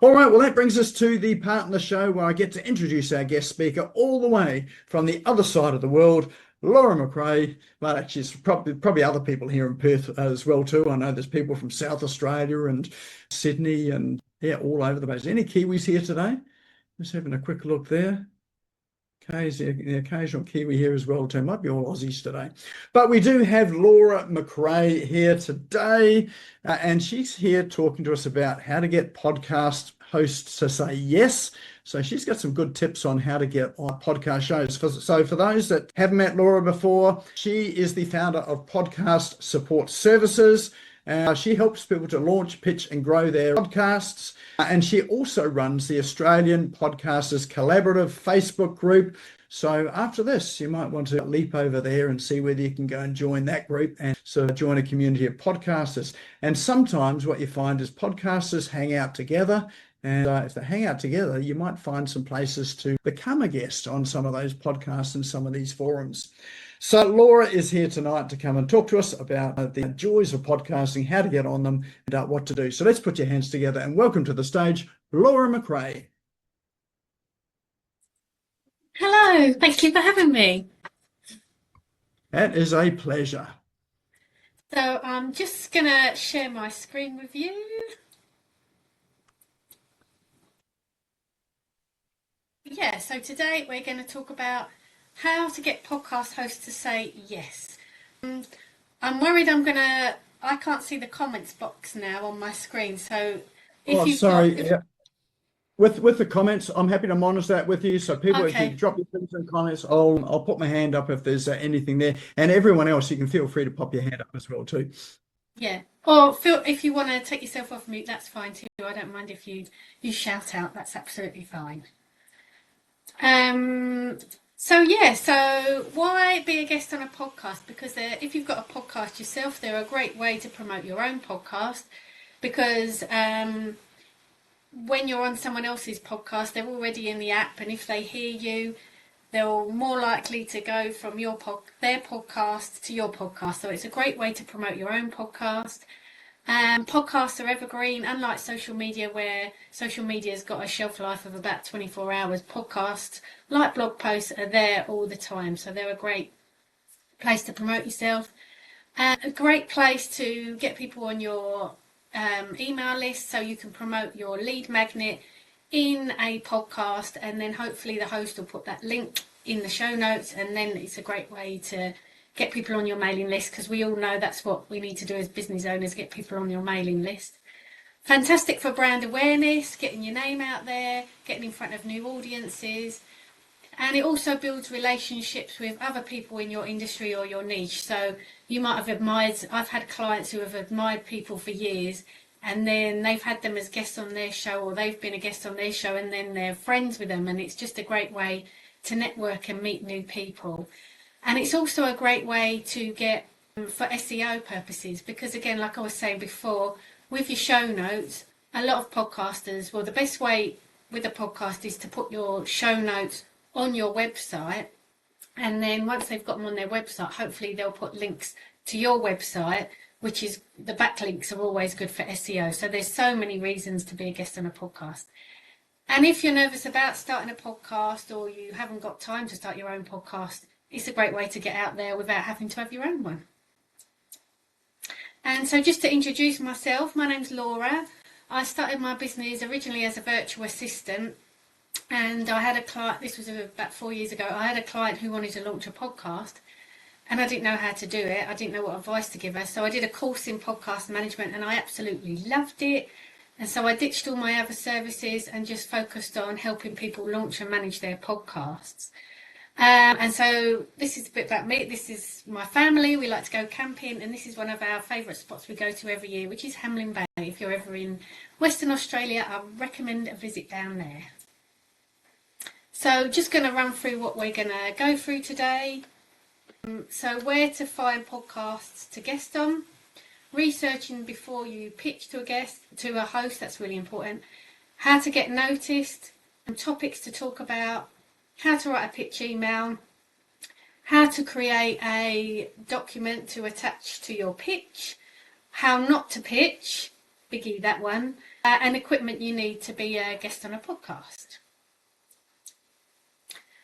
All right, well, that brings us to the part in the show where I get to introduce our guest speaker all the way from the other side of the world, Laura McCrae. Well, actually, it's probably other people here in Perth as well too. I know there's people from South Australia and Sydney and yeah, all over the place. Any Kiwis here today? Just having a quick look there. Okay, the occasional Kiwi here as well too. Might be all Aussies today. But we do have Laura McCrae here today, and she's here talking to us about how to get podcast hosts to say yes. So she's got some good tips on how to get on podcast shows. So for those that haven't met Laura before, she is the founder of Podcast Support Services. She helps people to launch, pitch, and grow their podcasts. And she also runs the Australian Podcasters Collaborative Facebook group. So after this, you might want to leap over there and see whether you can go and join that group and sort of join a community of podcasters. And sometimes what you find is podcasters hang out together. And if they hang out together, you might find some places to become a guest on some of those podcasts and some of these forums. So Laura is here tonight to come and talk to us about the joys of podcasting, how to get on them, and what to do. So let's put your hands together and welcome to the stage, Laura McCrae. Hello, thank you for having me. That is a pleasure. So I'm just going to share my screen with you. Yeah, so today we're going to talk about how to get podcast hosts to say yes. I'm worried I can't see the comments box now on my screen. So if you've got... With the comments, I'm happy to monitor that with you. So people, okay. If you drop your things in comments, I'll put my hand up if there's anything there. And everyone else, you can feel free to pop your hand up as well too. Yeah, or if you want to take yourself off mute, that's fine too. I don't mind if you shout out. That's absolutely fine. So why be a guest on a podcast? Because if you've got a podcast yourself, they're a great way to promote your own podcast. Because when you're on someone else's podcast, they're already in the app, and if they hear you, they're more likely to go from their podcast to your podcast. So it's a great way to promote your own podcast. Podcasts are evergreen, unlike social media, where social media's got a shelf life of about 24 hours. Podcasts, like blog posts, are there all the time. So they're a great place to promote yourself. A great place to get people on your email list, so you can promote your lead magnet in a podcast, and then hopefully the host will put that link in the show notes, and then it's a great way to get people on your mailing list, because we all know that's what we need to do as business owners, get people on your mailing list. Fantastic for brand awareness, getting your name out there, getting in front of new audiences, and it also builds relationships with other people in your industry or your niche. So you might have I've had clients who have admired people for years, and then they've had them as guests on their show, or they've been a guest on their show, and then they're friends with them, and it's just a great way to network and meet new people. And it's also a great way to get for SEO purposes, because again, like I was saying before, with your show notes, a lot of podcasters, well, the best way with a podcast is to put your show notes on your website, and then once they've got them on their website, hopefully they'll put links to your website, which is, the backlinks are always good for SEO. So there's so many reasons to be a guest on a podcast. And if you're nervous about starting a podcast, or you haven't got time to start your own podcast, it's a great way to get out there without having to have your own one. And so just to introduce myself, my name's Laura. I started my business originally as a virtual assistant, and I had a client, this was about 4 years ago, I had a client who wanted to launch a podcast, and I didn't know how to do it. I didn't know what advice to give her. So I did a course in podcast management, and I absolutely loved it. And so I ditched all my other services and just focused on helping people launch and manage their podcasts. And so this is a bit about me. This is my family. We like to go camping, and this is one of our favourite spots we go to every year, which is Hamlin Bay. If you're ever in Western Australia, I recommend a visit down there. So just going to run through what we're going to go through today. So where to find podcasts to guest on, researching before you pitch to a host, that's really important, how to get noticed, and topics to talk about, how to write a pitch email, how to create a document to attach to your pitch, how not to pitch, biggie that one, and equipment you need to be a guest on a podcast.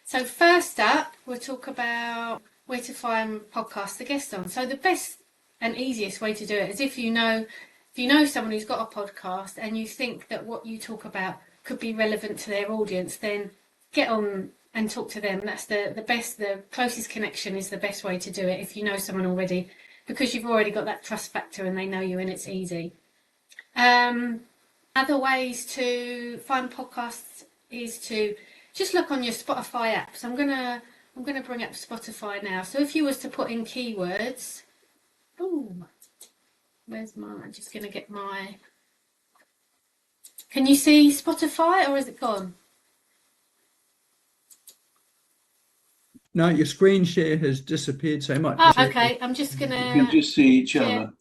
So first up, we'll talk about where to find podcasts to guest on. So the best and easiest way to do it is if you know someone who's got a podcast and you think that what you talk about could be relevant to their audience, then get on and talk to them. That's the best, the closest connection is the best way to do it if you know someone already, because you've already got that trust factor and they know you and it's easy. Other ways to find podcasts is to just look on your Spotify app. So I'm gonna bring up Spotify now. So if you was to put in keywords, I'm just gonna get my. Can you see Spotify or is it gone? No, your screen share has disappeared so much. Oh, okay. I'm just gonna. You can just see each other.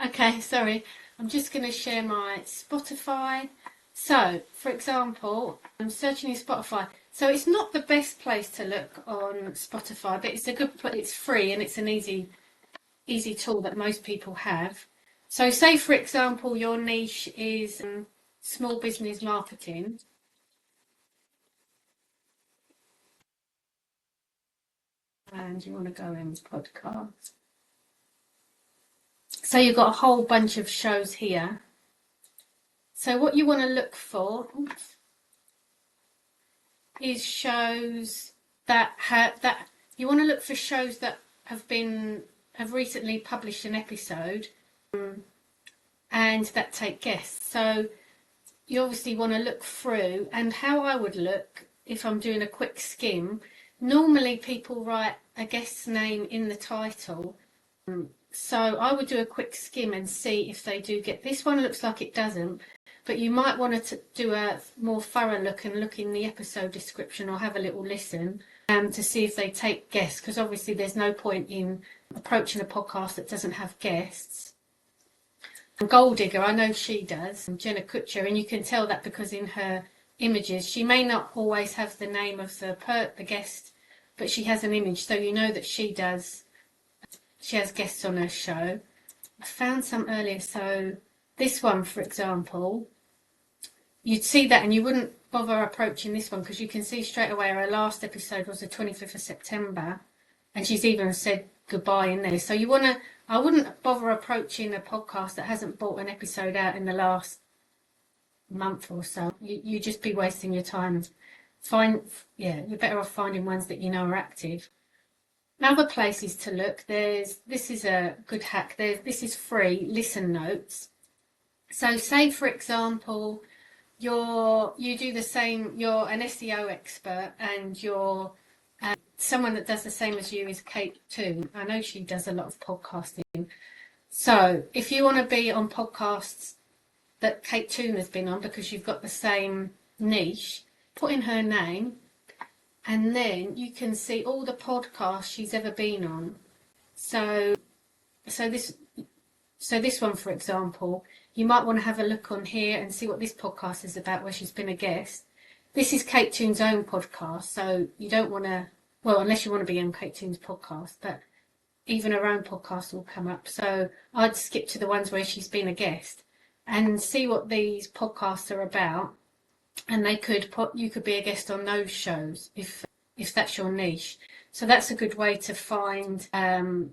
Okay, sorry. I'm just going to share my Spotify. So, for example, I'm searching in Spotify. So it's not the best place to look on Spotify, but it's a good place. It's free and it's an easy tool that most people have. So say, for example, your niche is small business marketing. And you want to go in podcast. So you've got a whole bunch of shows here. So what you want to look for is shows that you want to look for shows that have recently published an episode and that take guests. So you obviously want to look through, and how I would look if I'm doing a quick skim, normally people write a guest's name in the title. So I would do a quick skim and see if they do get. This one looks like it doesn't, but you might want to do a more thorough look and look in the episode description or have a little listen to see if they take guests, because obviously there's no point in approaching a podcast that doesn't have guests. And Gold Digger, I know she does, and Jenna Kutcher, and you can tell that because in her images she may not always have the name of the guest, but she has an image, so you know that she does. She has guests on her show. I found some earlier. So this one, for example, you'd see that and you wouldn't bother approaching this one because you can see straight away her last episode was the 25th of September and she's even said goodbye in there. So I wouldn't bother approaching a podcast that hasn't brought an episode out in the last month or so. You just be wasting your time. You're better off finding ones that you know are active. Other places to look, this is a good hack. This is free, Listen Notes. So say, for example, you do the same, you're an SEO expert and you're someone that does the same as you is Kate Toon. I know she does a lot of podcasting. So if you want to be on podcasts that Kate Toon has been on because you've got the same niche, put in her name. And then you can see all the podcasts she's ever been on. So this one, for example, you might want to have a look on here and see what this podcast is about where she's been a guest. This is Kate Toon's own podcast, so you don't want to, well, unless you want to be on Kate Toon's podcast, but even her own podcast will come up. So I'd skip to the ones where she's been a guest and see what these podcasts are about. And you could be a guest on those shows if that's your niche. So that's a good way to find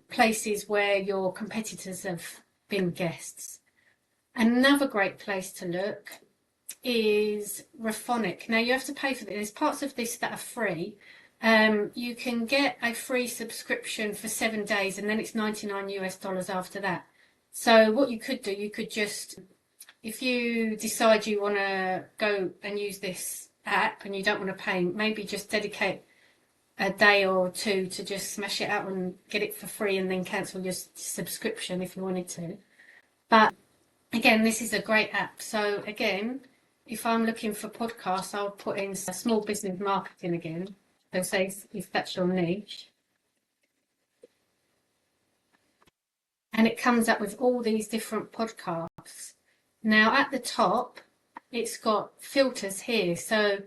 places where your competitors have been guests. Another great place to look is Rafonic. Now you have to pay for this. There's parts of this that are free. You can get a free subscription for 7 days and then it's $99 after that. So what you could do, you could just, if you decide you want to go and use this app and you don't want to pay, maybe just dedicate a day or two to just smash it out and get it for free and then cancel your subscription if you wanted to. But again, this is a great app. So again, if I'm looking for podcasts, I'll put in small business marketing again. So say if that's your niche. And it comes up with all these different podcasts. Now at the top, it's got filters here. So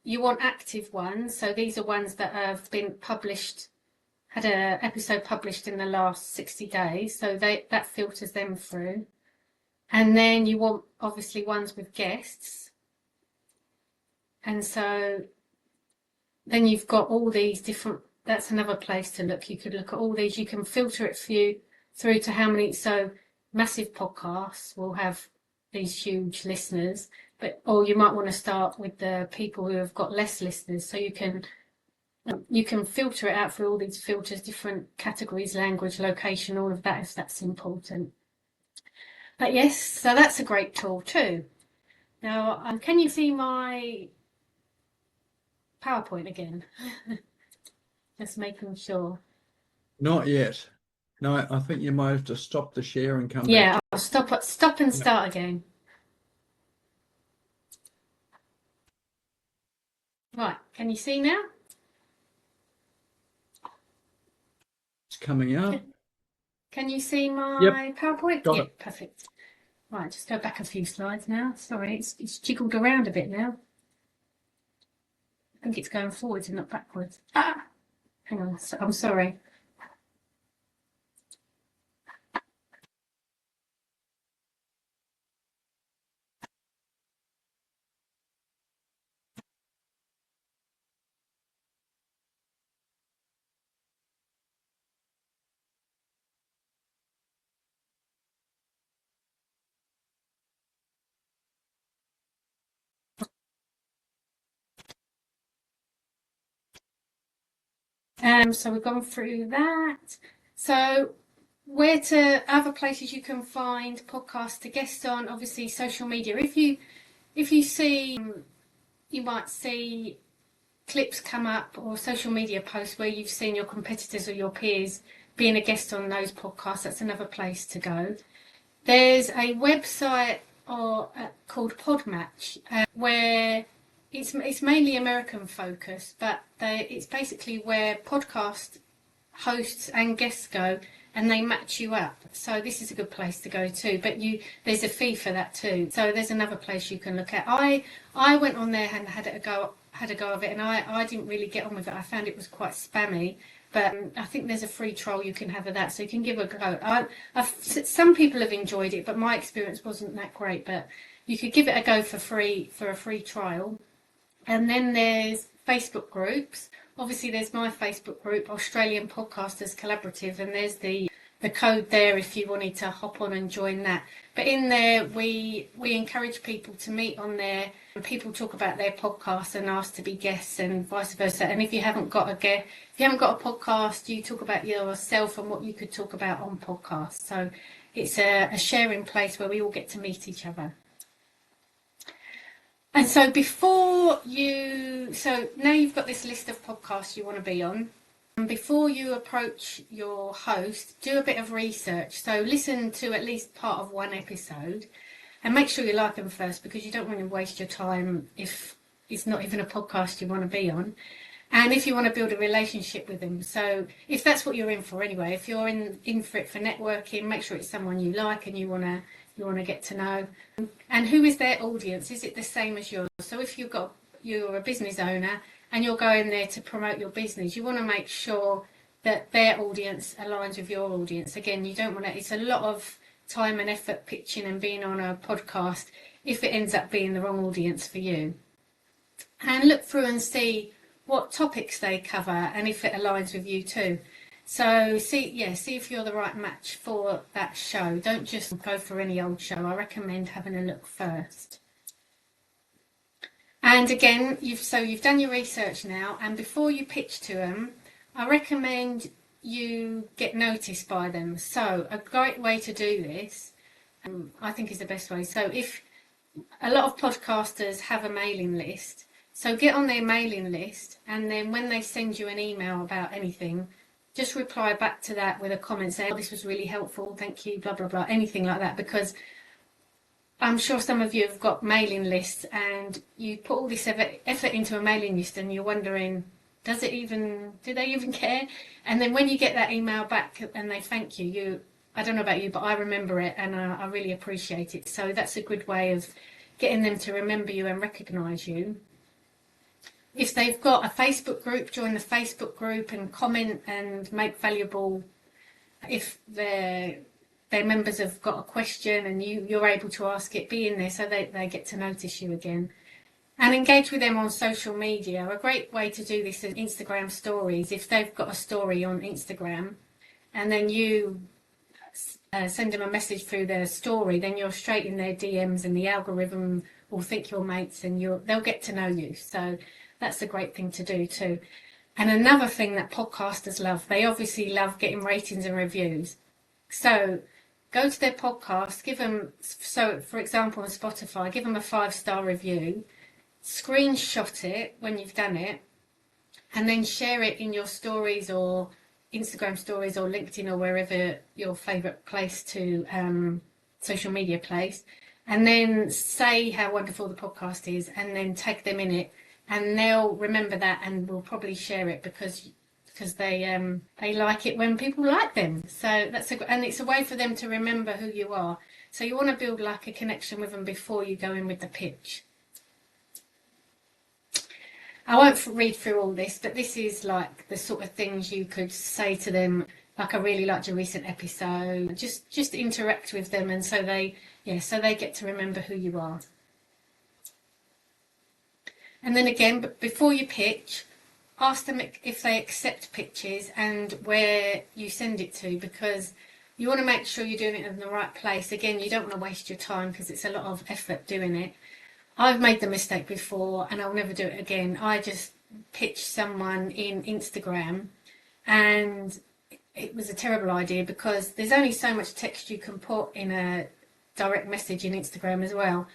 you want active ones. So these are ones that have been published, had an episode published in the last 60 days. So that filters them through. And then you want obviously ones with guests. And so then you've got all these different, that's another place to look. You could look at all these, you can filter it through to how many, so massive podcasts will have these huge listeners, or you might want to start with the people who have got less listeners, so you can filter it out through all these filters, different categories, language, location, all of that, if that's important. But yes, so that's a great tool too. Now, can you see my PowerPoint again? Just making sure. Not yet. No, I think you might have to stop the share and come back. Yeah, I'll stop and start again. Right, can you see now? It's coming up. Can you see my PowerPoint? Got it. Perfect. Right, just go back a few slides now. Sorry, it's jiggled around a bit now. I think it's going forwards and not backwards. Hang on, I'm sorry. So we've gone through that. So where to other places you can find podcasts to guest on, obviously social media. If you see, you might see clips come up or social media posts where you've seen your competitors or your peers being a guest on those podcasts. That's another place to go. There's a website called PodMatch where it's mainly American focused, but it's basically where podcast hosts and guests go, and they match you up. So this is a good place to go too. But there's a fee for that too. So there's another place you can look at. I went on there and had a go of it, and I didn't really get on with it. I found it was quite spammy. But I think there's a free trial you can have of that, so you can give it a go. Some people have enjoyed it, but my experience wasn't that great. But you could give it a go for a free trial. And then there's Facebook groups. Obviously, there's my Facebook group, Australian Podcasters Collaborative, and there's the code there if you wanted to hop on and join that. But in there, we encourage people to meet on there. People talk about their podcasts and ask to be guests, and vice versa. And if you haven't got a podcast, you talk about yourself and what you could talk about on podcasts. So it's a sharing place where we all get to meet each other. And so now you've got this list of podcasts you want to be on. And before you approach your host, do a bit of research. So listen to at least part of one episode and make sure you like them first, because you don't want to waste your time if it's not even a podcast you want to be on. And if you want to build a relationship with them. So if that's what you're in for anyway, if you're in for it for networking, make sure it's someone you like and you want to get to know. And who is their audience? Is it the same as yours? So if you're a business owner and you're going there to promote your business, you want to make sure that their audience aligns with your audience. Again, you don't want to, it's a lot of time and effort pitching and being on a podcast if it ends up being the wrong audience for you. And look through and see what topics they cover and if it aligns with you too. So see if you're the right match for that show. Don't just go for any old show. I recommend having a look first. And again, you've done your research now, and before you pitch to them, I recommend you get noticed by them. So a great way to do this, I think, is the best way. So if a lot of podcasters have a mailing list, so get on their mailing list, and then when they send you an email about anything, just reply back to that with a comment saying, oh, this was really helpful, thank you, blah, blah, blah, anything like that, because I'm sure some of you have got mailing lists and you put all this effort into a mailing list and you're wondering, do they even care? And then when you get that email back and they thank you, I don't know about you, but I remember it and I really appreciate it. So that's a good way of getting them to remember you and recognise you. If they've got a Facebook group, join the Facebook group and comment and make valuable, if they're their members have got a question and you're able to ask it, be in there so they get to notice you again. And engage with them on social media. A great way to do this is Instagram stories. If they've got a story on Instagram and then you send them a message through their story, then you're straight in their DMs and the algorithm will think you're mates and they'll get to know you. So that's a great thing to do too. And another thing that podcasters love, they obviously love getting ratings and reviews. So go to their podcast, give them, so for example on Spotify, give them a 5-star review, screenshot it when you've done it, and then share it in your stories or Instagram stories or LinkedIn or wherever your favourite place to social media place, and then say how wonderful the podcast is and then tag them in it, and they'll remember that and will probably share it because they like it when people like them. So and it's a way for them to remember who you are. So you want to build like a connection with them before you go in with the pitch. I won't read through all this, but this is like the sort of things you could say to them. Like, I really liked your recent episode. Just interact with them, and so they get to remember who you are. And then again, but before you pitch, ask them if they accept pitches and where you send it to, because you want to make sure you're doing it in the right place. Again, you don't want to waste your time because it's a lot of effort doing it. I've made the mistake before and I'll never do it again. I just pitched someone in Instagram and it was a terrible idea because there's only so much text you can put in a direct message in Instagram as well.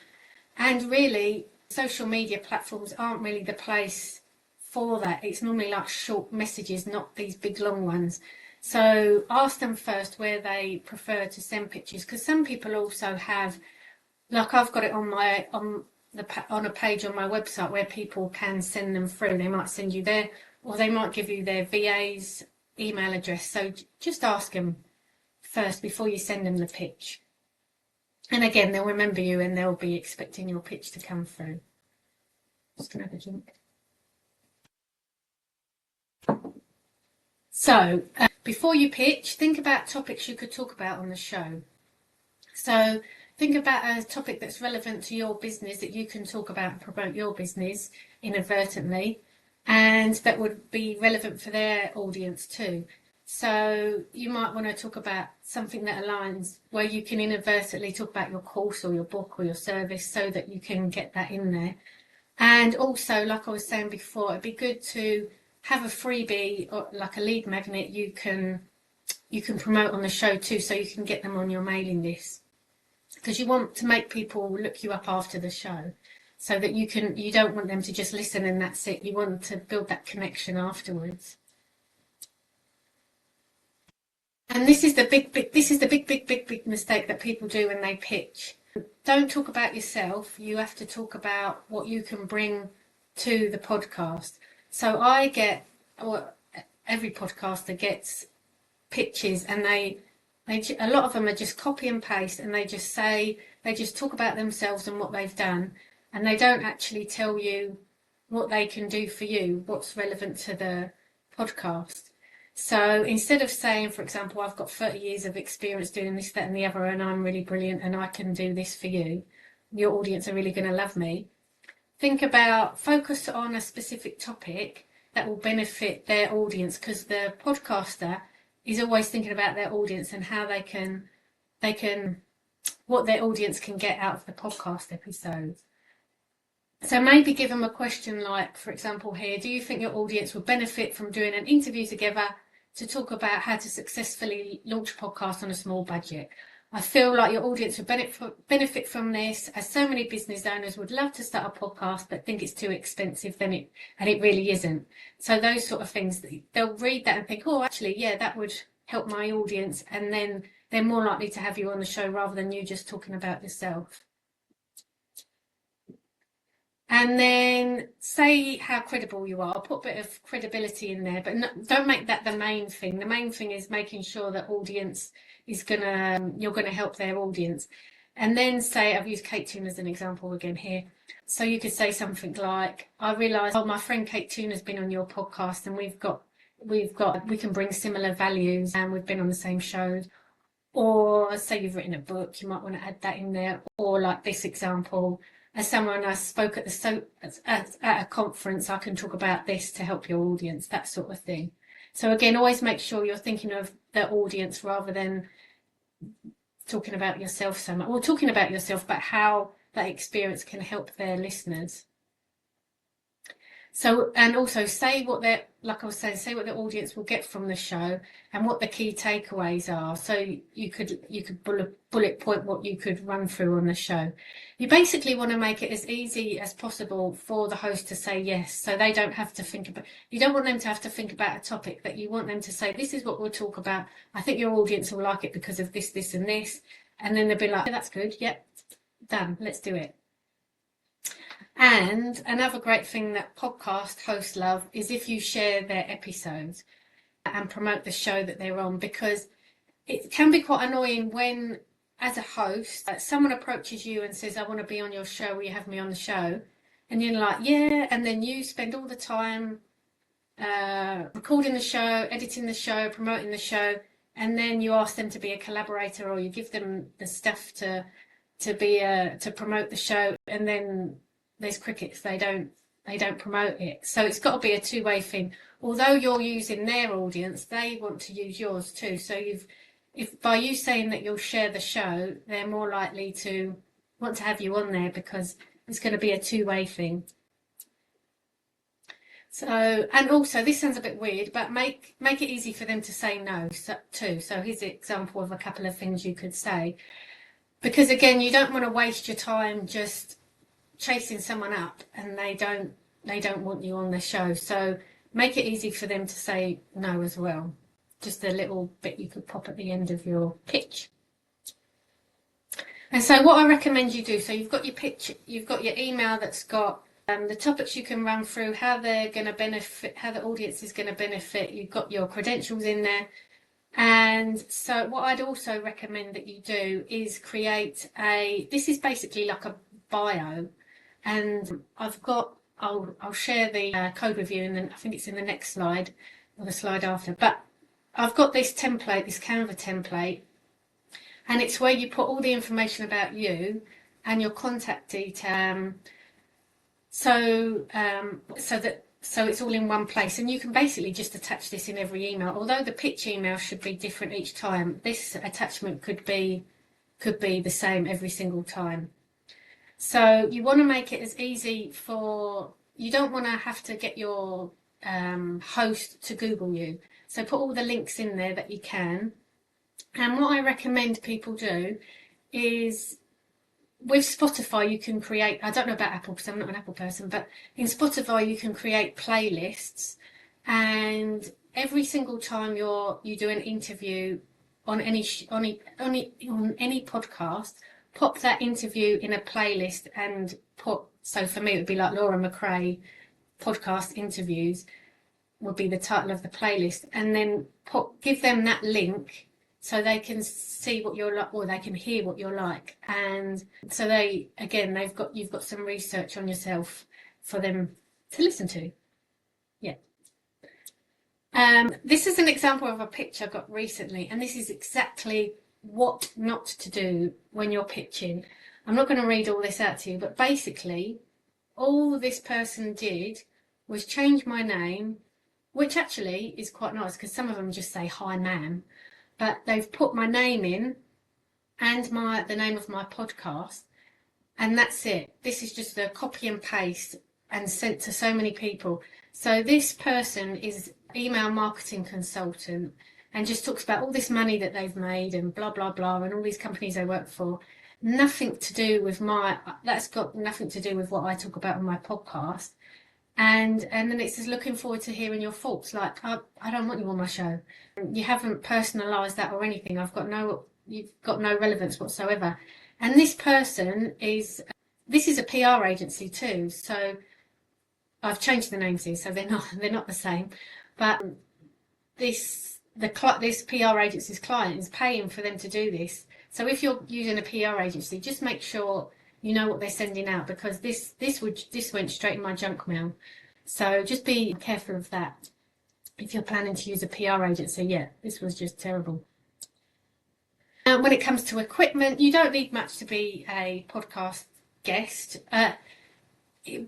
And really, social media platforms aren't really the place for that. It's normally like short messages, not these big long ones. So ask them first where they prefer to send pictures, because some people also have, like I've got it on a page on my website where people can send them through. They might send you there, or they might give you their VA's email address. So just ask them first before you send them the pitch. And again, they'll remember you and they'll be expecting your pitch to come through. Just gonna have a drink. So before you pitch, think about topics you could talk about on the show. So think about a topic that's relevant to your business that you can talk about and promote your business inadvertently, and that would be relevant for their audience too. So you might want to talk about something that aligns, where you can inadvertently talk about your course or your book or your service so that you can get that in there. And also, like I was saying before, it'd be good to have a freebie or like a lead magnet you can promote on the show too, so you can get them on your mailing list. Because you want to make people look you up after the show, so that you don't want them to just listen and that's it. You want to build that connection afterwards. And this is the big mistake that people do when they pitch. Don't talk about yourself. You have to talk about what you can bring to the podcast. So every podcaster gets pitches, and a lot of them are just copy and paste, and they just talk about themselves and what they've done, and they don't actually tell you what they can do for you, what's relevant to the podcast. So instead of saying, for example, I've got 30 years of experience doing this, that and the other, and I'm really brilliant and I can do this for you, your audience are really going to love me. Focus on a specific topic that will benefit their audience, because the podcaster is always thinking about their audience and how what their audience can get out of the podcast episodes. So maybe give them a question like, for example here, do you think your audience will benefit from doing an interview together to talk about how to successfully launch a podcast on a small budget? I feel like your audience would benefit from this, as so many business owners would love to start a podcast but think it's too expensive, and it really isn't. So those sort of things, they'll read that and think, oh, actually, yeah, that would help my audience, and then they're more likely to have you on the show rather than you just talking about yourself. And then say how credible you are. I'll put a bit of credibility in there, but don't make that the main thing. The main thing is making sure that audience is you're gonna help their audience. And then say, I've used Kate Toon as an example again here. So you could say something like, I realised, my friend Kate Toon has been on your podcast, and we can bring similar values, and we've been on the same shows. Or say you've written a book, you might want to add that in there. Or like this example, as someone I spoke at at a conference, I can talk about this to help your audience, that sort of thing. So again, always make sure you're thinking of the audience rather than talking about yourself so much. Or talking about yourself, but how that experience can help their listeners. So, and also say what they're, like I was saying, say what the audience will get from the show and what the key takeaways are. So you could bullet point what you could run through on the show. You basically want to make it as easy as possible for the host to say yes. So they don't have to think about, you don't want them to have to think about a topic, that you want them to say, this is what we'll talk about. I think your audience will like it because of this, this and this. And then they'll be like, yeah, that's good. Yep, done. Let's do it. And another great thing that podcast hosts love is if you share their episodes and promote the show that they're on, because it can be quite annoying when, as a host, someone approaches you and says, I want to be on your show, will you have me on the show? And you're like, yeah, and then you spend all the time recording the show, editing the show, promoting the show, and then you ask them to be a collaborator, or you give them the stuff to promote the show, and then there's crickets, they don't promote it. So it's got to be a two-way thing. Although you're using their audience, they want to use yours too. So if by you saying that you'll share the show, they're more likely to want to have you on there, because it's going to be a two-way thing. So, and also, this sounds a bit weird, but make it easy for them to say no too. So here's an example of a couple of things you could say, because again, you don't want to waste your time just chasing someone up and they don't want you on the show. So make it easy for them to say no as well. Just a little bit you could pop at the end of your pitch. And so what I recommend you do, so you've got your pitch, you've got your email that's got the topics you can run through, how they're going to benefit, how the audience is going to benefit. You've got your credentials in there. And so what I'd also recommend that you do is create this is basically like a bio. And I'll share the code with you, and then I think it's in the next slide or the slide after. But I've got this template, this Canva template, and it's where you put all the information about you and your contact detail. So it's all in one place, and you can basically just attach this in every email. Although the pitch email should be different each time, this attachment could be the same every single time. So you want to make it as easy you don't want to have to get your host to Google you. So put all the links in there that you can. And what I recommend people do is, with Spotify, you can create, I don't know about Apple because I'm not an Apple person, but in Spotify you can create playlists, and every single time you do an interview on any podcast, pop that interview in a playlist and so for me it would be like Laura McCrae podcast interviews would be the title of the playlist, and then give them that link so they can see what you're like, or they can hear what you're like. And so you've got some research on yourself for them to listen to. Yeah. This is an example of a pitch I got recently, and this is exactly what not to do when you're pitching. I'm not going to read all this out to you, but basically all this person did was change my name, which actually is quite nice because some of them just say hi ma'am, but they've put my name in and the name of my podcast, and that's it. This is just a copy and paste and sent to so many people. So this person is email marketing consultant and just talks about all this money that they've made and blah, blah, blah, and all these companies they work for. Nothing to do with that's got nothing to do with what I talk about on my podcast. And then it says, looking forward to hearing your thoughts. Like, I don't want you on my show. You haven't personalised that or anything. You've got no relevance whatsoever. And this person this is a PR agency too. So I've changed the names here, so they're not the same. But this PR agency's client is paying for them to do this. So if you're using a PR agency, just make sure you know what they're sending out, because this went straight in my junk mail. So just be careful of that. If you're planning to use a PR agency, this was just terrible. When it comes to equipment, you don't need much to be a podcast guest.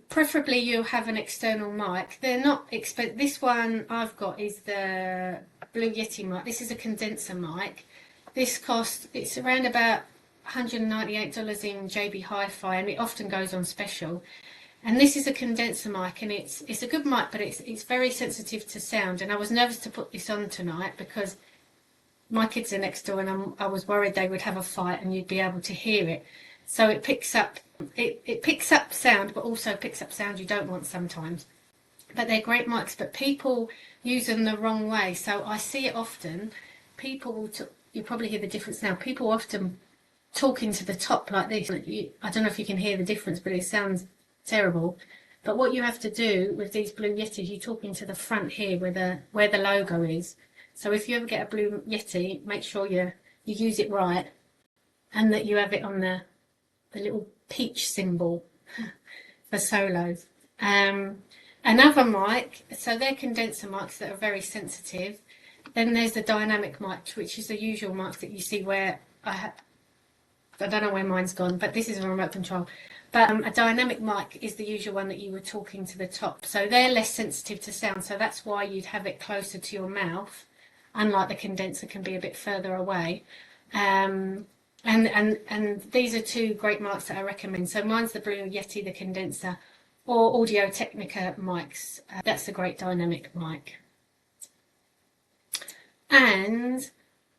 Preferably you'll have an external mic. They're not expensive. This one I've got is the Blue Yeti mic. This is a condenser mic. This costs, it's around about $198 in JB Hi-Fi, and it often goes on special. And this is a condenser mic, and it's a good mic, but it's very sensitive to sound. And I was nervous to put this on tonight because my kids are next door, and I was worried they would have a fight and you'd be able to hear it. So it picks up sound, but also picks up sound you don't want sometimes. But they're great mics, but people use them the wrong way. So I see it often. You probably hear the difference now. People often talk into the top like this. I don't know if you can hear the difference, but it sounds terrible. But what you have to do with these Blue Yetis, you talk into the front here where the logo is. So if you ever get a Blue Yeti, make sure you use it right, and that you have it on the little peach symbol for solos. Another mic, so they're condenser mics that are very sensitive. Then there's the dynamic mic, which is the usual mic that you see where I don't know where mine's gone, but this is a remote control. But a dynamic mic is the usual one that you were talking to the top. So they're less sensitive to sound, so that's why you'd have it closer to your mouth, unlike the condenser can be a bit further away. And these are two great mics that I recommend. So mine's the Blue Yeti, the condenser, or Audio Technica mics. That's a great dynamic mic. And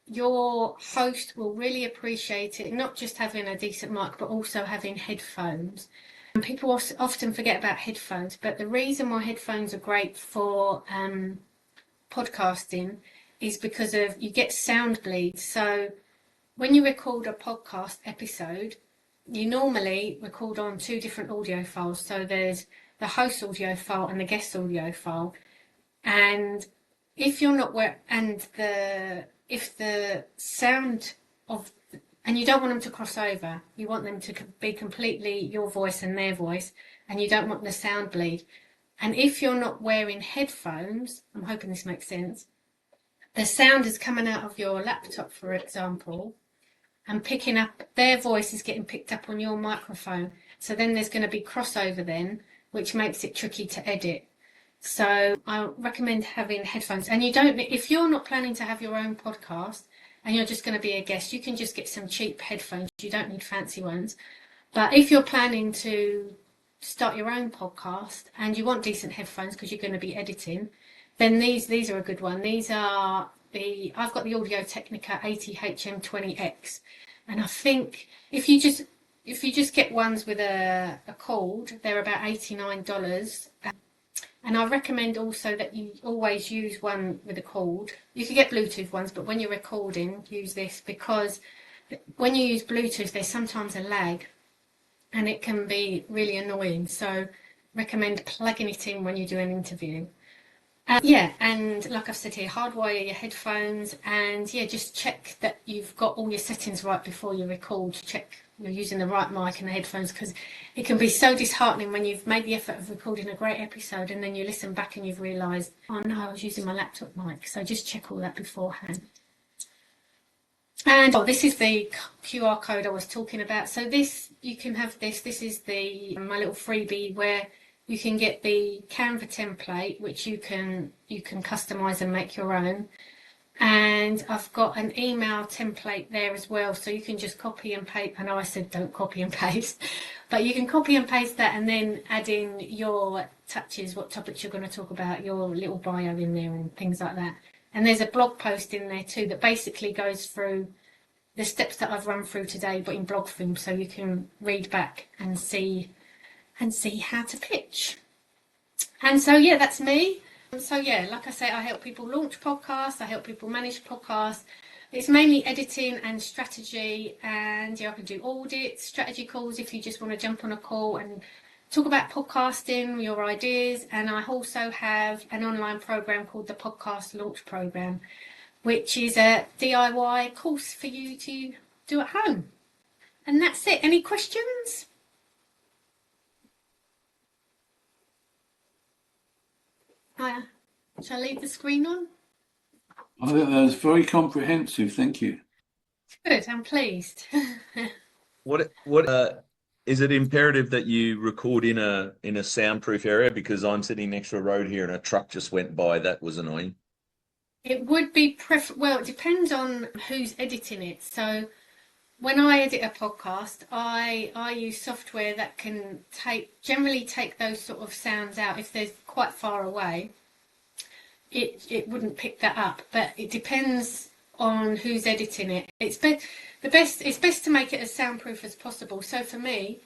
your host will really appreciate it, not just having a decent mic, but also having headphones. And people often forget about headphones, but the reason why headphones are great for podcasting is because you get sound bleed. So when you record a podcast episode, you normally record on two different audio files. So there's the host audio file and the guest audio file. And if you're not if the sound and you don't want them to cross over, you want them to be completely your voice and their voice, and you don't want the sound bleed. And if you're not wearing headphones, I'm hoping this makes sense, the sound is coming out of your laptop, for example, and picking up, their voice is getting picked up on your microphone. So then there's going to be crossover then, which makes it tricky to edit. So I recommend having headphones. And if you're not planning to have your own podcast and you're just going to be a guest, you can just get some cheap headphones. You don't need fancy ones. But if you're planning to start your own podcast and you want decent headphones because you're going to be editing, then these are a good one. I've got the Audio Technica 80HM20X, and I think if you just get ones with a cord, they're about $89. And I recommend also that you always use one with a cord. You can get Bluetooth ones, but when you're recording, use this, because when you use Bluetooth, there's sometimes a lag and it can be really annoying. So recommend plugging it in when you do an interview. And like I've said here, hardwire your headphones, and just check that you've got all your settings right before you record. Check you're using the right mic and the headphones, because it can be so disheartening when you've made the effort of recording a great episode and then you listen back and you've realised, oh no, I was using my laptop mic. So just check all that beforehand. And this is the QR code I was talking about. So you can have this. This is my little freebie where you can get the Canva template, which you can customize and make your own. And I've got an email template there as well, so you can just copy and paste. I know I said don't copy and paste, but you can copy and paste that and then add in your touches, what topics you're going to talk about, your little bio in there and things like that. And there's a blog post in there too that basically goes through the steps that I've run through today, but in blog form, so you can read back and see how to pitch. And so that's me. So like I say, I help people launch podcasts, I help people manage podcasts. It's mainly editing and strategy, and I can do audits, strategy calls if you just want to jump on a call and talk about podcasting, your ideas. And I also have an online program called the Podcast Launch Program, which is a DIY course for you to do at home. And that's it. Any questions? Shall I leave the screen on? I think that was very comprehensive. Thank you. Good, I'm pleased. What is it imperative that you record in a soundproof area? Because I'm sitting next to a road here and a truck just went by. That was annoying. It would be well, it depends on who's editing it. So when I edit a podcast, I use software that can generally take those sort of sounds out. If they're quite far away, it wouldn't pick that up. But it depends on who's editing it. It's best to make it as soundproof as possible. So for me,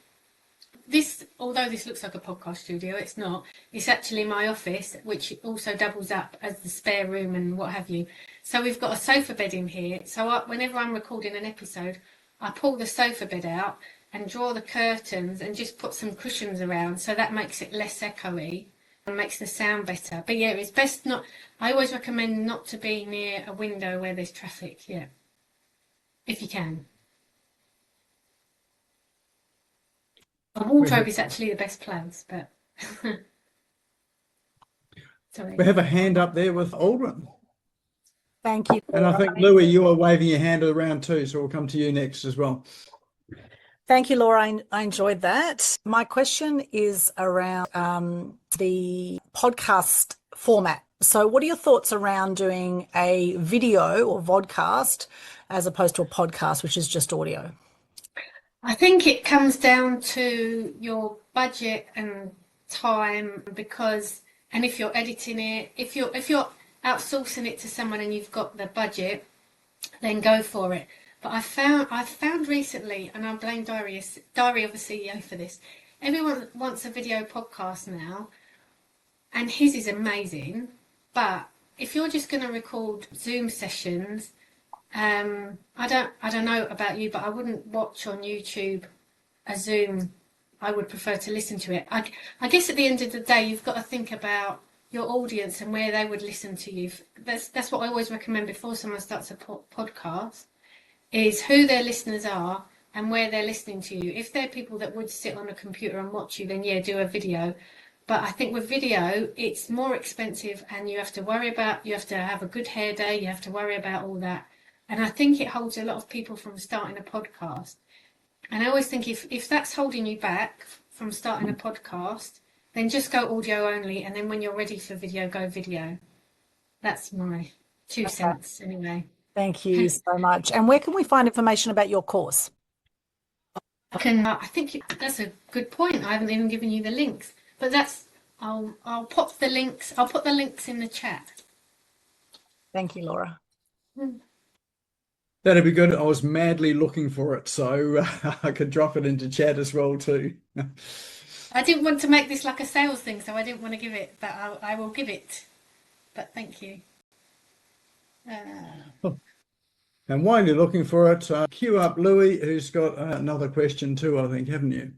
although this looks like a podcast studio, it's not. It's actually my office, which also doubles up as the spare room and what have you. So we've got a sofa bed in here. So whenever I'm recording an episode, I pull the sofa bed out and draw the curtains and just put some cushions around, so that makes it less echoey and makes the sound better. But yeah, it's best not. I always recommend not to be near a window where there's traffic. Yeah, if you can. A wardrobe is actually the best place, but sorry. We have a hand up there with Aldrin. Thank you. And I think, Louis, you are waving your hand around too, so we'll come to you next as well. Thank you, Laura. I enjoyed that. My question is around the podcast format. So what are your thoughts around doing a video or vodcast as opposed to a podcast, which is just audio? I think it comes down to your budget and time, and if you're editing it, if you're outsourcing it to someone and you've got the budget, then go for it. But I've found recently, and I blame Diary of a CEO for this, everyone wants a video podcast now, and his is amazing. But if you're just going to record Zoom sessions, I don't know about you, but I wouldn't watch on YouTube a Zoom. I would prefer to listen to it. I guess at the end of the day, you've got to think about your audience and where they would listen to you. That's what I always recommend before someone starts a podcast, is who their listeners are and where they're listening to you. If they're people that would sit on a computer and watch you, then yeah, do a video. But I think with video, it's more expensive, and you have to have a good hair day, you have to worry about all that. And I think it holds a lot of people from starting a podcast. And I always think if that's holding you back from starting a podcast, then just go audio only. And then when you're ready for video, go video. That's my 2 cents anyway. Thank you so much. And where can we find information about your course? I think that's a good point. I haven't even given you the links, but I'll put the links. I'll put the links in the chat. Thank you, Laura. That'd be good. I was madly looking for it, so I could drop it into chat as well too. I didn't want to make this like a sales thing, so I didn't want to give it, but I will give it. But thank you. And while you're looking for it, queue up Louis, who's got another question too, I think, haven't you?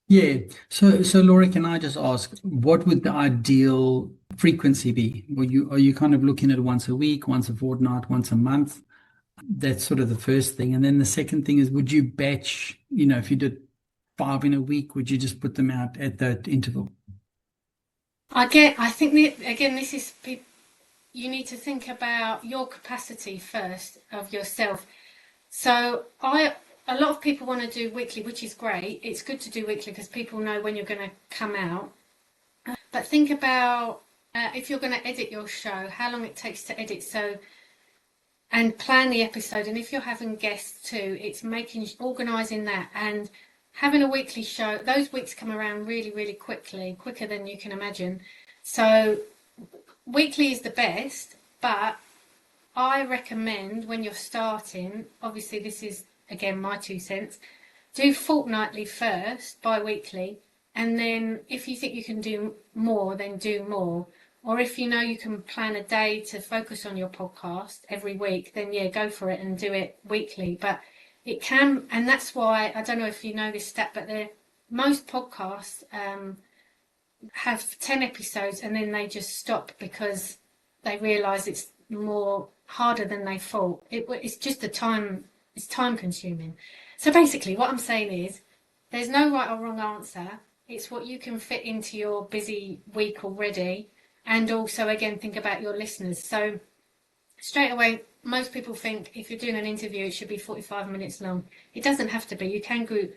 Yeah. So Laura, can I just ask, what would the ideal frequency be? Are you kind of looking at once a week, once a fortnight, once a month? That's sort of the first thing. And then the second thing is, would you batch, if you did 5 in a week, would you just put them out at that interval? I think this is, you need to think about your capacity first of yourself. So a lot of people want to do weekly, which is great. It's good to do weekly because people know when you're going to come out. But think about if you're going to edit your show, how long it takes to edit. And plan the episode. And if you're having guests too, it's organising that and having a weekly show. Those weeks come around really, really quickly, quicker than you can imagine. So weekly is the best, but I recommend when you're starting, obviously this is, again, my 2 cents, do fortnightly first, bi-weekly, and then if you think you can do more, then do more. Or if you know you can plan a day to focus on your podcast every week, then yeah, go for it and do it weekly. But it can, and that's why, I don't know if you know this stat, but most podcasts have 10 episodes and then they just stop because they realise it's more harder than they thought. It's just it's time consuming. So basically what I'm saying is there's no right or wrong answer. It's what you can fit into your busy week already. And also, again, think about your listeners. So straight away, most people think if you're doing an interview, it should be 45 minutes long. It doesn't have to be. You can group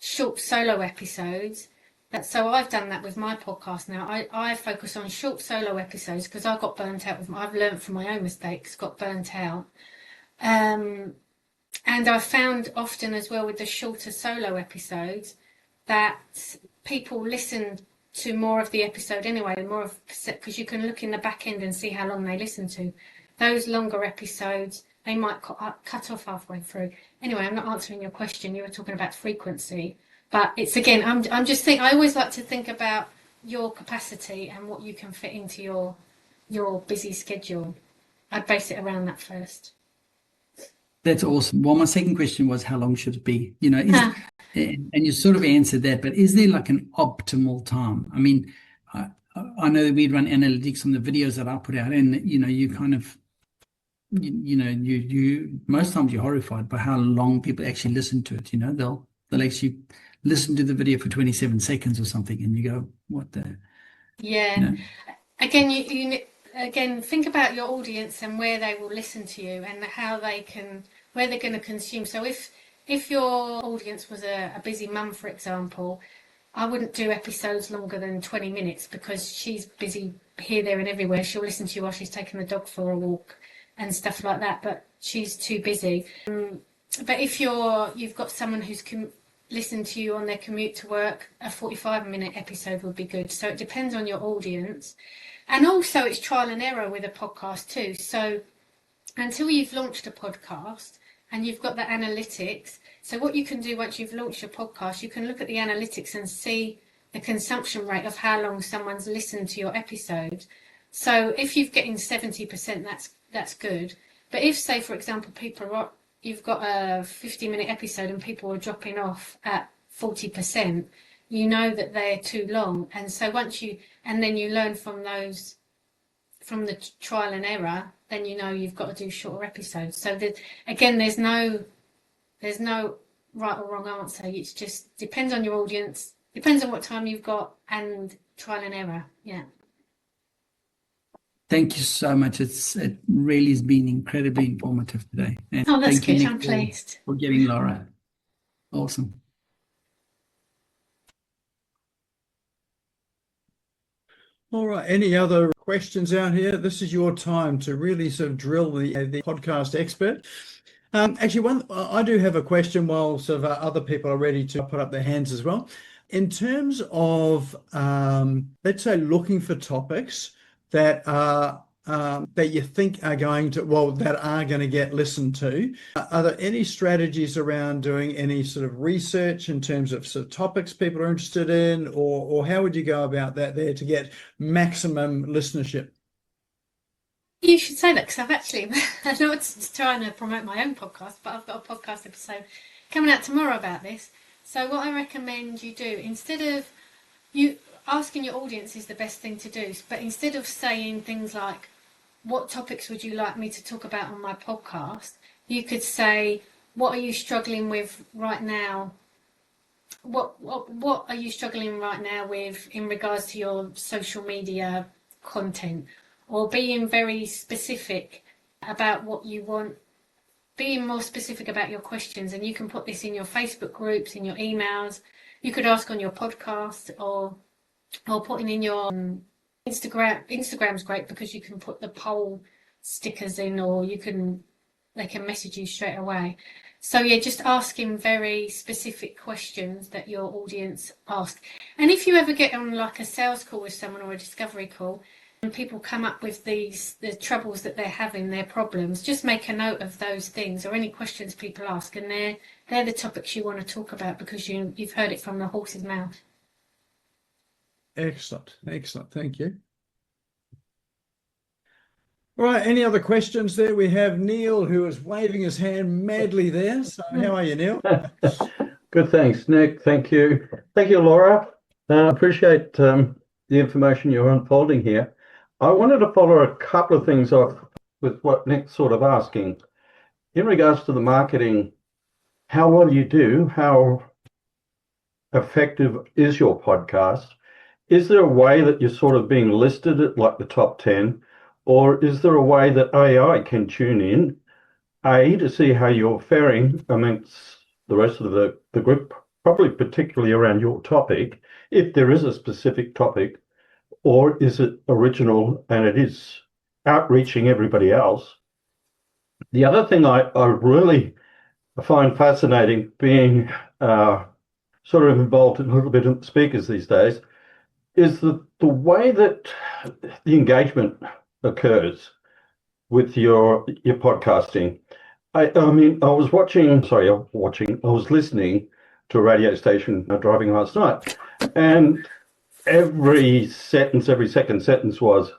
short solo episodes. So I've done that with my podcast now. I focus on short solo episodes because I got burnt out I've learned from my own mistakes, got burnt out. And I found often as well with the shorter solo episodes that people listen to more of the episode anyway, because you can look in the back end and see how long they listen to. Those longer episodes, they might cut off halfway through. Anyway, I'm not answering your question. You were talking about frequency. But it's, again, I'm just thinking, I always like to think about your capacity and what you can fit into your busy schedule. I'd base it around that first. That's awesome. Well, my second question was, how long should it be? And you sort of answered that, but is there like an optimal time? I mean, I know that we run analytics on the videos that I put out, and you kind of, you most times you're horrified by how long people actually listen to it. They'll actually listen to the video for 27 seconds or something, and you go, what the? Yeah. Again, you think about your audience and where they will listen to you and where they're going to consume. So if your audience was a busy mum, for example, I wouldn't do episodes longer than 20 minutes because she's busy here, there and everywhere. She'll listen to you while she's taking the dog for a walk and stuff like that, but she's too busy. But if you've got someone who's listen to you on their commute to work, a 45-minute episode would be good. So it depends on your audience. And also it's trial and error with a podcast too. So until you've launched a podcast and you've got the analytics, so what you can do once you've launched your podcast, you can look at the analytics and see the consumption rate of how long someone's listened to your episode. So if you're getting 70%, that's good. But if, say, for example, you've got a 50-minute episode and people are dropping off at 40%, you know that they're too long. And so then you learn from the trial and error, then you've got to do shorter episodes. So again, there's no right or wrong answer. It just depends on your audience, depends on what time you've got, and trial and error. Yeah. Thank you so much. It really has been incredibly informative today. And that's thank you, good. Nick, I'm pleased. for giving Laura. Awesome. All right. Any other questions out here? This is your time to really sort of drill the podcast expert. Actually, I do have a question while sort of other people are ready to put up their hands as well. In terms of, let's say, looking for topics that you think are going to get listened to, are there any strategies around doing any sort of research in terms of sort of topics people are interested in, or how would you go about that there to get maximum listenership? You should say that, because I know it's trying to promote my own podcast, but I've got a podcast episode coming out tomorrow about this. So what I recommend you do, instead of asking your audience is the best thing to do, but instead of saying things like, what topics would you like me to talk about on my podcast, you could say, what are you struggling with right now? What are you struggling right now with in regards to your social media content? Or being very specific about what you want, being more specific about your questions. And you can put this in your Facebook groups, in your emails. You could ask on your podcast or putting in your Instagram. Instagram's great because you can put the poll stickers in, or they can message you straight away. So yeah, just asking very specific questions that your audience ask. And if you ever get on like a sales call with someone or a discovery call, and people come up with the troubles that they're having, their problems, just make a note of those things or any questions people ask, and they're the topics you want to talk about because you've heard it from the horse's mouth. Excellent. Thank you. All right, any other questions there? We have Neil, who is waving his hand madly there. So how are you, Neil? Good, thanks, Nick. Thank you. Thank you, Laura. Appreciate the information you're unfolding here. I wanted to follow a couple of things off with what Nick's sort of asking. In regards to the marketing, how well you do, how effective is your podcast? Is there a way that you're sort of being listed at like the top 10? Or is there a way that AI can tune in, to see how you're faring amongst the rest of the group, probably particularly around your topic, if there is a specific topic, or is it original and it is outreaching everybody else? The other thing I really find fascinating, being sort of involved in a little bit in speakers these days, is the way that the engagement occurs with your podcasting. I was listening to a radio station driving last night, and every second sentence was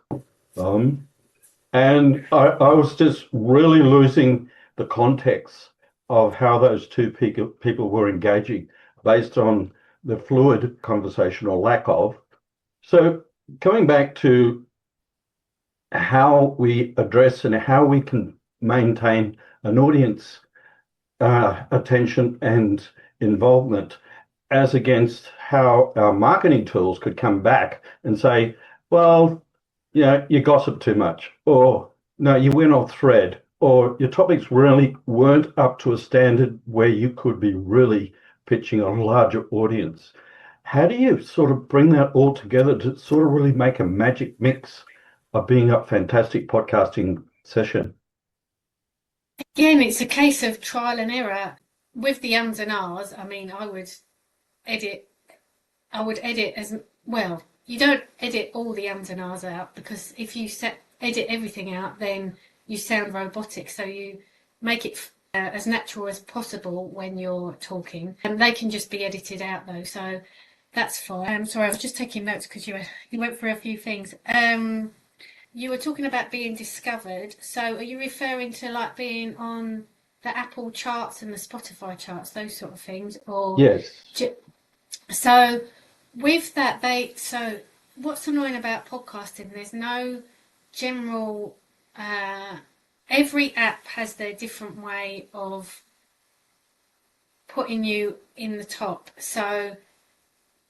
and I was just really losing the context of how those two people were engaging based on the fluid conversation or lack of. So coming back to how we address and how we can maintain an audience attention and involvement, as against how our marketing tools could come back and say, well, you gossip too much, or no, you went off thread, or your topics really weren't up to a standard where you could be really pitching a larger audience. How do you sort of bring that all together to sort of really make a magic mix of being a fantastic podcasting session? Again, it's a case of trial and error. With the ums and ahs, I mean, I would edit as well. You don't edit all the ums and ahs out, because if you edit everything out, then you sound robotic. So you make it as natural as possible when you're talking, and they can just be edited out though. So that's fine. I'm sorry, I was just taking notes because you went through a few things. You were talking about being discovered. So are you referring to like being on the Apple charts and the Spotify charts, those sort of things? Or yes. So with that, so what's annoying about podcasting? There's no general. Every app has their different way of putting you in the top. So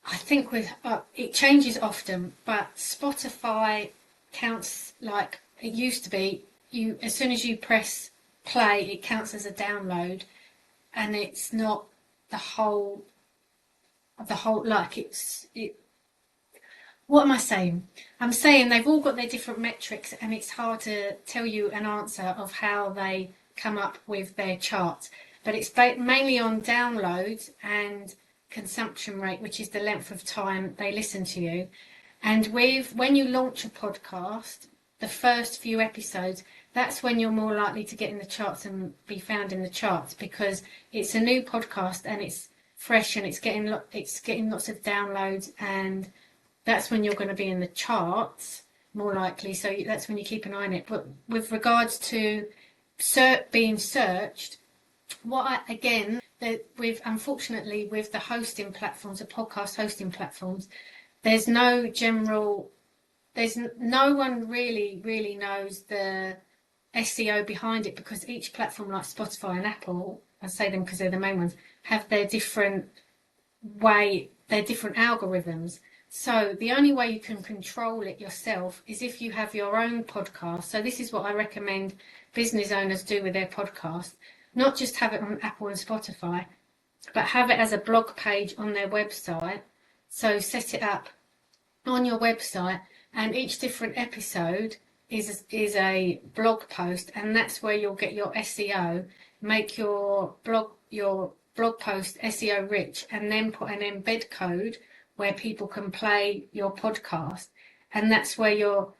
I think with it changes often, but Spotify counts like it used to be. As soon as you press play, it counts as a download, and it's not the whole like what am I saying? I'm saying they've all got their different metrics, and it's hard to tell you an answer of how they come up with their charts. But it's mainly on downloads and consumption rate, which is the length of time they listen to you. And when you launch a podcast, the first few episodes, that's when you're more likely to get in the charts and be found in the charts, because it's a new podcast and it's fresh and it's getting lots of downloads, and that's when you're going to be in the charts more likely. So that's when you keep an eye on it. But with regards to being searched, unfortunately with the hosting platforms, the podcast hosting platforms, there's no one really knows the SEO behind it, because each platform like Spotify and Apple, I say them because they're the main ones, have their different algorithms. So the only way you can control it yourself is if you have your own podcast. So this is what I recommend business owners do with their podcast. Not just have it on Apple and Spotify, but have it as a blog page on their website. So set it up on your website, and each different episode is a blog post, and that's where you'll get your SEO. Make your blog post SEO rich, and then put an embed code where people can play your podcast, and that's where you'll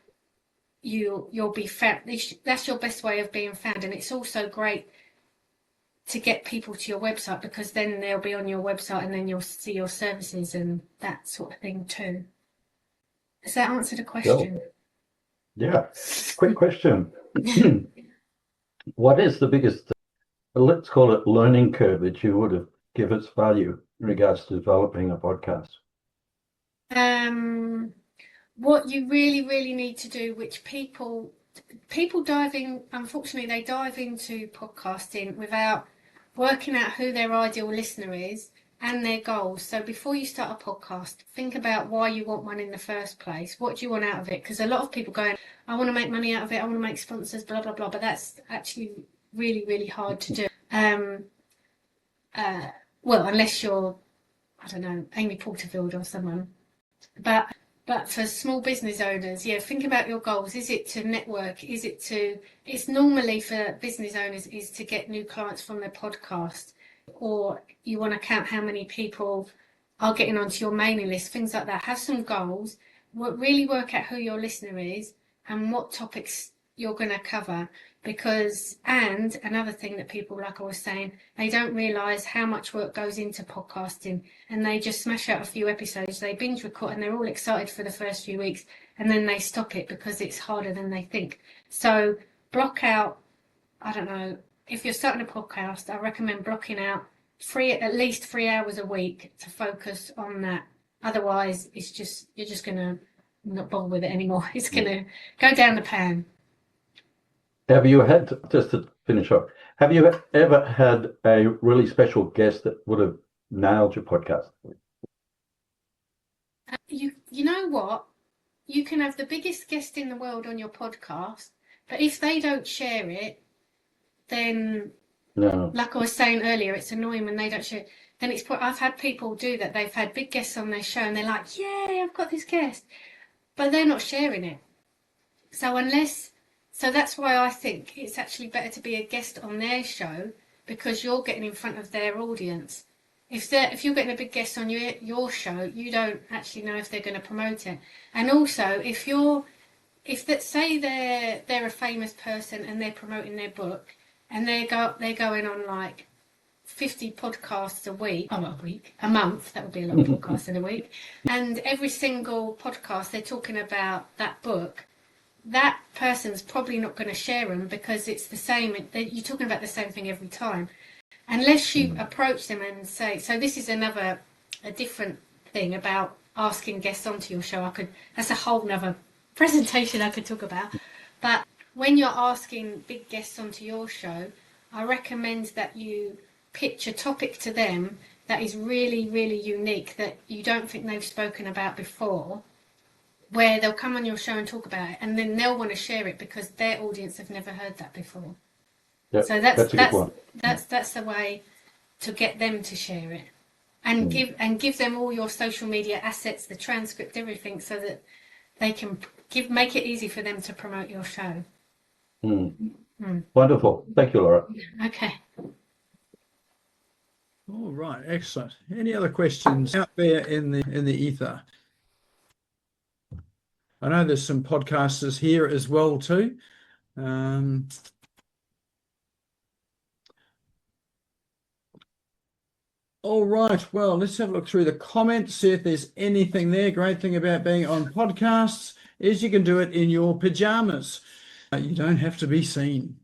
be found. That's your best way of being found. And it's also great to get people to your website, because then they'll be on your website and then you'll see your services and that sort of thing too. Does that answer the question? Cool. Yeah. Quick question. What is the biggest, let's call it, learning curve that you would have given its value in regards to developing a podcast? What you really need to do, which people unfortunately they dive into podcasting without working out who their ideal listener is and their goals. So before you start a podcast, think about why you want one in the first place. What do you want out of it? Because a lot of people going, I want to make money out of it, I want to make sponsors, blah, blah, blah. But that's actually really, really hard to do. Well, unless you're, I don't know, Amy Porterfield or someone. But for small business owners, yeah, think about your goals. Is it to network? Is it to, it's normally for business owners is to get new clients from their podcast, or you want to count how many people are getting onto your mailing list, things like that. Have some goals, really work out who your listener is and what topics you're going to cover. Because, and another thing that people, like I was saying, they don't realise how much work goes into podcasting, and they just smash out a few episodes, they binge record, and they're all excited for the first few weeks, and then they stop it because it's harder than they think. So block out, I don't know, if you're starting a podcast, I recommend blocking out at least 3 hours a week to focus on that. Otherwise, it's just, you're just going to not bother with it anymore. It's going to go down the pan. Have you had, just to finish up, have you ever had a really special guest that would have nailed your podcast? You know what? You can have the biggest guest in the world on your podcast, but if they don't share it, then, No. like I was saying earlier, it's annoying when they don't share it. Then it's, I've had people do that. They've had big guests on their show and they're like, yay, I've got this guest, but they're not sharing it. So that's why I think it's actually better to be a guest on their show, because you're getting in front of their audience. If you're getting a big guest on your show, you don't actually know if they're going to promote it. And also, say they're a famous person and they're promoting their book, and they're going on like 50 podcasts a month, that would be a lot of podcasts in a week, and every single podcast they're talking about that book, that person's probably not going to share them because it's the same. You're talking about the same thing every time, unless you approach them and say. So this is a different thing about asking guests onto your show. That's a whole nother presentation I could talk about. But when you're asking big guests onto your show, I recommend that you pitch a topic to them that is really, really unique, that you don't think they've spoken about before, where they'll come on your show and talk about it, and then they'll want to share it because their audience have never heard that before. Yep, So that's a good one. That's the way to get them to share it, and give them all your social media assets, the transcript, everything, so that they can make it easy for them to promote your show. Wonderful. Thank you, Laura. Okay. All right, excellent. Any other questions out there in the ether? I know there's some podcasters here as well too. All right, well, let's have a look through the comments, see if there's anything there. Great thing about being on podcasts is you can do it in your pajamas. You don't have to be seen.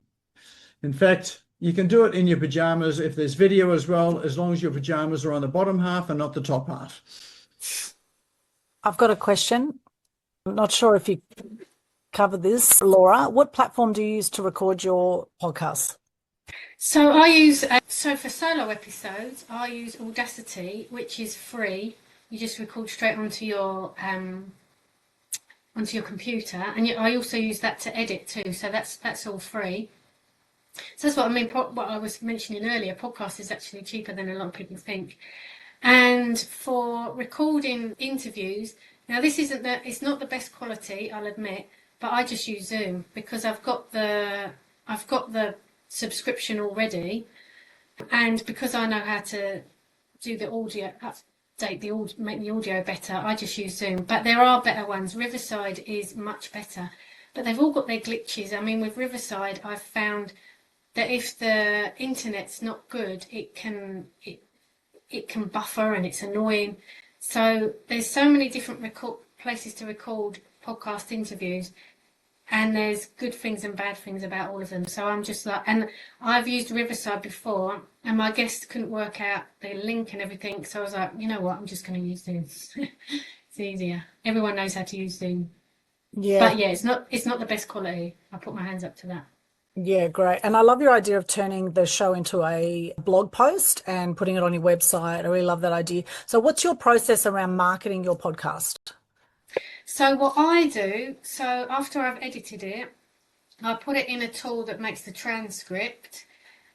In fact, you can do it in your pajamas if there's video as well, as long as your pajamas are on the bottom half and not the top half. I've got a question. I'm not sure if you covered this, Laura. What platform do you use to record your podcast? So I use, for solo episodes, I use Audacity, which is free. You just record straight onto your computer, and I also use that to edit too. So that's all free. So that's what I mean. What I was mentioning earlier, podcast is actually cheaper than a lot of people think. And for recording interviews, now it's not the best quality, I'll admit, but I just use Zoom because I've got the subscription already, and because I know how to do the audio, make the audio better, I just use Zoom. But there are better ones. Riverside is much better, but they've all got their glitches. I mean, with Riverside, I've found that if the internet's not good, it can buffer and it's annoying. So there's so many different places to record podcast interviews, and there's good things and bad things about all of them. So I'm just like, and I've used Riverside before, and my guest couldn't work out the link and everything. So I was like, you know what, I'm just going to use Zoom. It's easier. Everyone knows how to use Zoom. Yeah. But yeah, it's not the best quality. I put my hands up to that. Yeah, great. And I love your idea of turning the show into a blog post and putting it on your website. I really love that idea. So what's your process around marketing your podcast? So what I do, so after I've edited it, I put it in a tool that makes the transcript,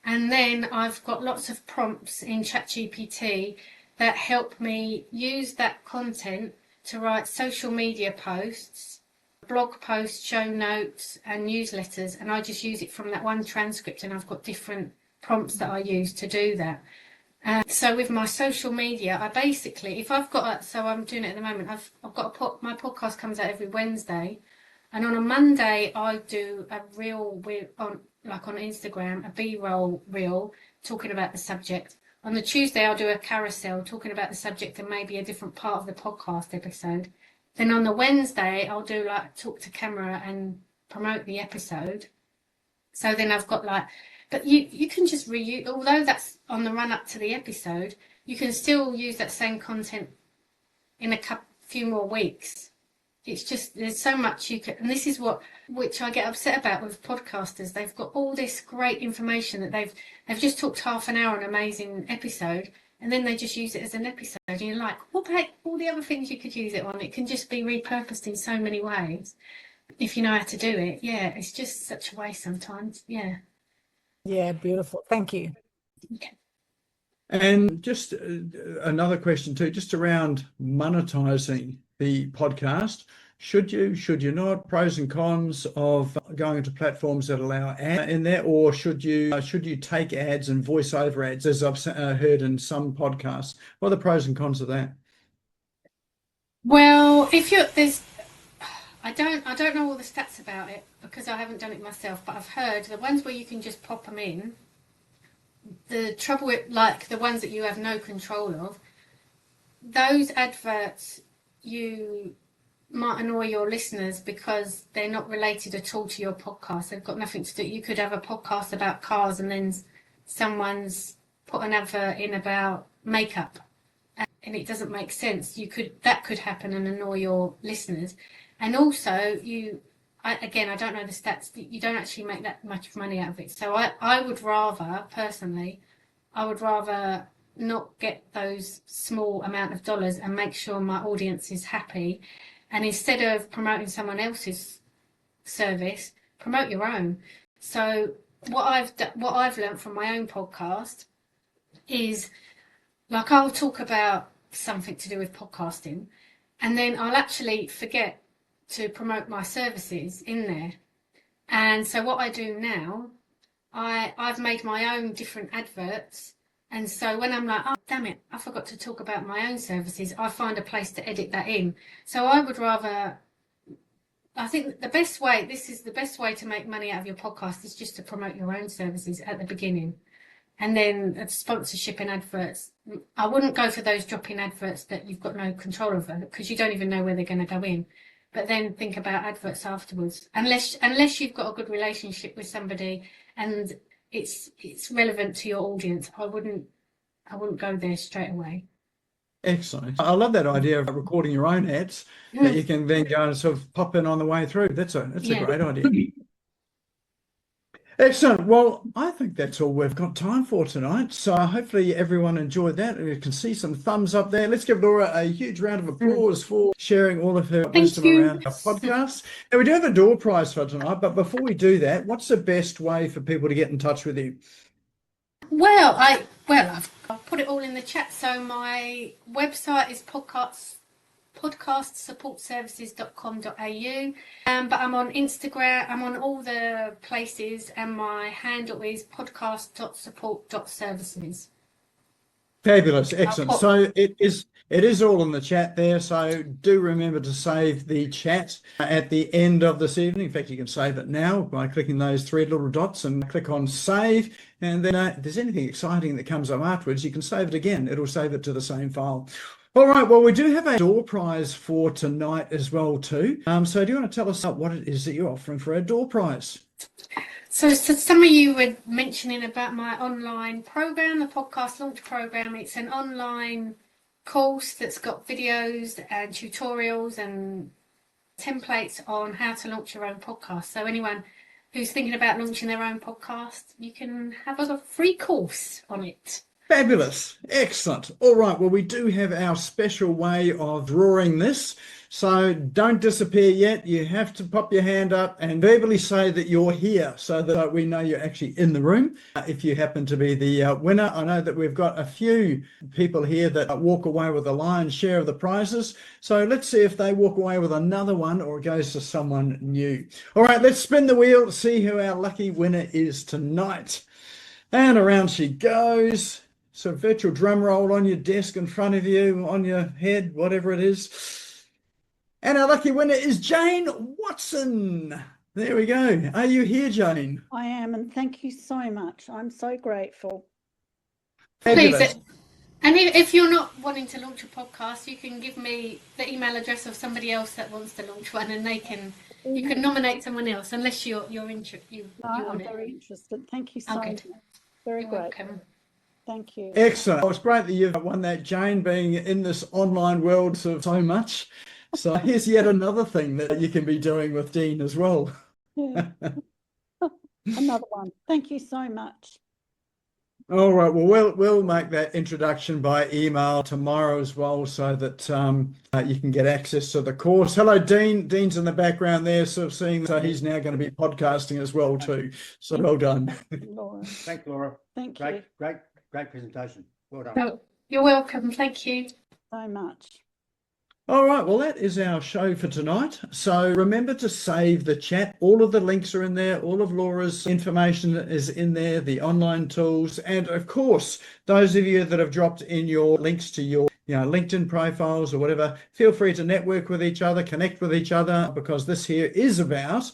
and then I've got lots of prompts in ChatGPT that help me use that content to write social media posts, blog posts, show notes, and newsletters, and I just use it from that one transcript, and I've got different prompts that I use to do that. So with my social media, I basically, if I've got, so I'm doing it at the moment, I've got my podcast comes out every Wednesday, and on a Monday I do a reel on Instagram, a B-roll reel talking about the subject. On the Tuesday I'll do a carousel talking about the subject and maybe a different part of the podcast episode. Then on the Wednesday I'll do like talk to camera and promote the episode. So then I've got like, but you can just reuse, although that's on the run up to the episode, you can still use that same content in few more weeks. It's just, there's so much you can, and this is which I get upset about with podcasters. They've got all this great information that they've just talked half an hour on an amazing episode, and then they just use it as an episode. And you're like, what about all the other things you could use it on? It can just be repurposed in so many ways if you know how to do it. Yeah, it's just such a waste sometimes. Yeah. Yeah, beautiful. Thank you. Okay. And just another question too, just around monetizing the podcast. Should you not? Pros and cons of going into platforms that allow ads in there, or should you take ads and voice over ads, as I've heard in some podcasts? What are the pros and cons of that? Well, I don't know all the stats about it because I haven't done it myself, but I've heard the ones where you can just pop them in. The trouble with like the ones that you have no control of, those adverts, you might annoy your listeners because they're not related at all to your podcast. They've got nothing to do. You could have a podcast about cars and then someone's put an advert in about makeup and it doesn't make sense. That could happen and annoy your listeners. And also again, I don't know the stats, you don't actually make that much money out of it. So I would rather, personally, not get those small amount of dollars and make sure my audience is happy. And instead of promoting someone else's service, promote your own. So what I've learned from my own podcast is, like, I'll talk about something to do with podcasting, and then I'll actually forget to promote my services in there. And so what I do now, I've made my own different adverts. And so when I'm like, oh, damn it, I forgot to talk about my own services, I find a place to edit that in. So I think this is the best way to make money out of your podcast is just to promote your own services at the beginning. And then sponsorship and adverts. I wouldn't go for those drop-in adverts that you've got no control over because you don't even know where they're going to go in. But then think about adverts afterwards. Unless you've got a good relationship with somebody and it's relevant to your audience, I wouldn't go there straight away. Excellent. I love that idea of recording your own ads that you can then go and sort of pop in on the way through. That's a great idea. Excellent. Well, I think that's all we've got time for tonight. So hopefully everyone enjoyed that. You can see some thumbs up there. Let's give Laura a huge round of applause for sharing all of her wisdom around our podcast. And we do have a door prize for tonight, but before we do that, what's the best way for people to get in touch with you? Well, I've put it all in the chat. So my website is podcastsupportservices.com.au, but I'm on Instagram, I'm on all the places, and my handle is podcast.support.services. Fabulous. Excellent. So it is all in the chat there. So do remember to save the chat at the end of this evening. In fact, you can save it now by clicking those three little dots and click on save. And then if there's anything exciting that comes up afterwards, you can save it again. It'll save it to the same file. All right. Well, we do have a door prize for tonight as well too. So do you want to tell us what it is that you're offering for a door prize? So some of you were mentioning about my online program, the podcast launch program. It's an online course that's got videos and tutorials and templates on how to launch your own podcast. So anyone who's thinking about launching their own podcast, you can have a free course on it. Fabulous. Excellent. All right. Well, we do have our special way of drawing this. So don't disappear yet. You have to pop your hand up and verbally say that you're here so that we know you're actually in the room. If you happen to be the winner, I know that we've got a few people here that walk away with a lion's share of the prizes. So let's see if they walk away with another one or it goes to someone new. All right. Let's spin the wheel to see who our lucky winner is tonight. And around she goes. So virtual drum roll on your desk in front of you, on your head, whatever it is. And our lucky winner is Jane Watson. There we go. Are you here, Jane? I am, and thank you so much. I'm so grateful. Fabulous. Please, and if you're not wanting to launch a podcast, you can give me the email address of somebody else that wants to launch one, and you can nominate someone else, unless you're interested. I'm very interested. Thank you so much. Very You're grateful. welcome. Thanve you. Excellent. Well, it's great that you've won that, Jane, being in this online world so much. So here's yet another thing that you can be doing with Dean as well. Yeah. Another one. Thank you so much. All right. Well, we'll make that introduction by email tomorrow as well, so that you can get access to the course. Hello, Dean. Dean's in the background there, sort of seeing. So he's now going to be podcasting as well too. So well done. Laura. Thanks, Laura. Thank Great, you great presentation. Well done. Oh, you're welcome. Thank you. so much. All right, well, that is our show for tonight. So remember to save the chat. All of the links are in there. All of Laura's information is in there, the online tools. And of course, those of you that have dropped in your links to your LinkedIn profiles or whatever, feel free to network with each other, connect with each other, because this here is about,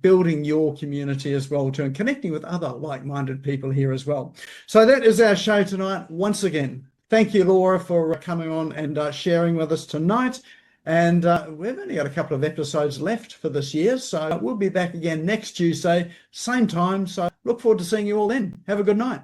building your community as well too, and connecting with other like-minded people here as well. So that is our show tonight. Once again, thank you, Laura, for coming on and sharing with us tonight. And we've only got a couple of episodes left for this year. So we'll be back again next Tuesday, same time. So look forward to seeing you all then. Have a good night.